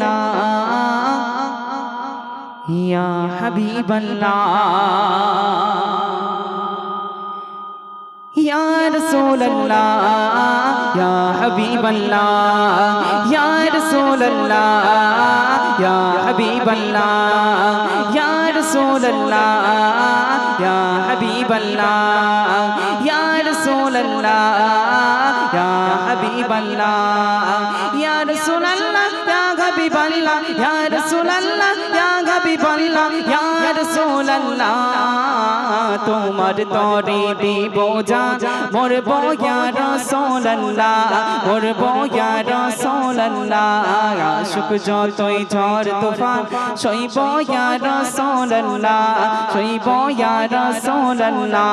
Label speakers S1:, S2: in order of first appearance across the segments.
S1: अल्लाह या हबीब अल्लाह या रसूल अल्लाह या हबीब अल्लाह या रसूल अल्लाह या हबीब अल्लाह या रसूल अल्लाह या हबीब अल्लाह या रसूल अल्लाह या हबीब अल्लाह या रसूल अल्लाह या हबीब अल्लाह या रसूल अल्लाह या हबीब अल्लाह या रसूल अल्लाह তোমার তরে দিব জান মরব ইয়া রাসূলুল্লাহ মরব ইয়া রাসূলুল্লাহ আশিক যতই ঝড় তুফান সইব ইয়া রাসূলুল্লাহ সইব ইয়া রাসূলুল্লাহ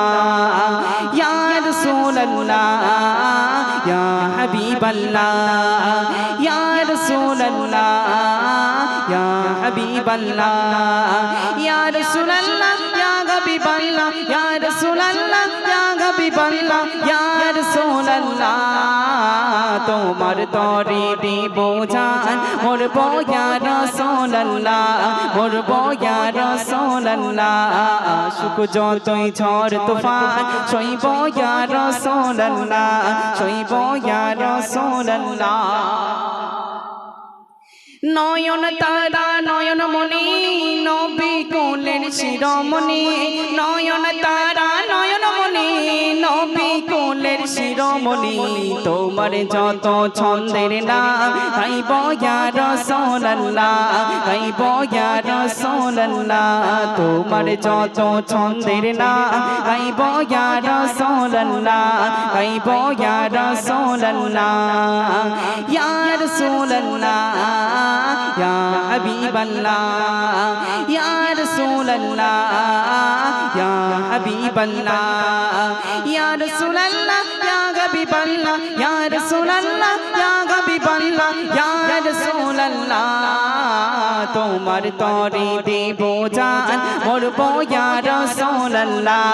S1: ইয়া রাসূলুল্লাহ ইয়া হাবিবাল্লাহ ইয়া রাসূলুল্লাহ ইয়া হাবিবাল্লাহ ইয়া রাসূলুল্লাহ ইয়া হাবিবাল্লাহ ইয়া রাসূলুল্লাহ ইয়া হাবিবাল্লাহ ইয়া রাসূলুল্লাহ তোমার তরে দিব জান মরব ইয়া রাসূলুল্লাহ মরব ইয়া রাসূলুল্লাহ আশিক যতই ঝড় তুফান সইব ইয়া রাসূলুল্লাহ সইব ইয়া রাসূলুল্লাহ নয়ন তারা নয়ন মনি নবী কোলের শিরোমণি নয়ন তারা নয়ন মনি নবী কোলের শিরোমণি তোমার যত ছন্দের নাম গাইব ইয়া রাসূলুল্লাহ গাইব ইয়া রাসূলুল্লাহ তোমার যত ছন্দের নাম গাইব ইয়া রাসূলুল্লাহ গাইব ইয়া রাসূলুল্লাহ ইয়া রাসূলুল্লাহ या हबीब अल्लाह या रसूल अल्लाह या हबीब अल्लाह या रसूल अल्लाह या हबीब अल्लाह या रसूल अल्लाह या हबीब अल्लाह या रसूल अल्लाह তোমার তরে দেব জান মরব ইয়া রাসূলুল্লাহ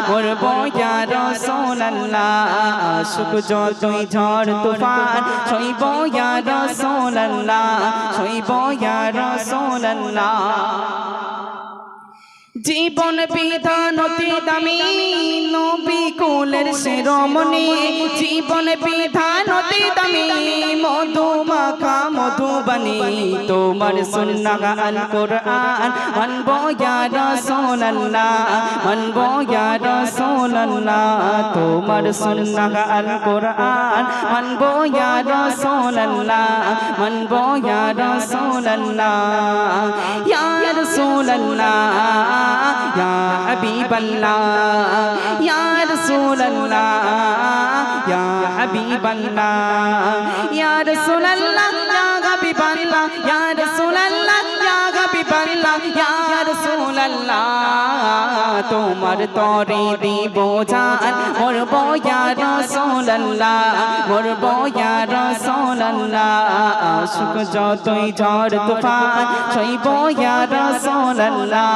S1: মরব ইয়া রাসূলুল্লাহ আশিক যতই ঝড় তুফান সইব ইয়া রাসূলুল্লাহ সইব ইয়া রাসূলুল্লাহ জীবন বিধান অতি দামি নবী কুলের শিরোমণি জীবন বিধান অতি দামি মধু মাখা মধুবনী তোমার সুন্নাহ আল কুরআন মানব ইয়া রাসূলুল্লাহ মানব ইয়া রাসূলুল্লাহ তোমার সুন্নাহ আল কুরআন মানব ইয়া রাসূলুল্লাহ মানব ইয়া রাসূলুল্লাহ ইয়া রাসূলুল্লাহ या हबीब अल्लाह या रसूल अल्लाह या हबीब अल्लाह या रसूल अल्लाह या हबीब अल्लाह या रसूल अल्लाह या हबीब अल्लाह या रसूल अल्लाह তোমার তরে দিব জান মরব ইয়া রাসূলুল্লাহ মরব ইয়া রাসূলুল্লাহ আশিক যতই ঝড় তুফান সইব ইয়া রাসূলুল্লাহ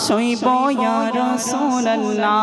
S1: সইব ইয়া রাসূলুল্লাহ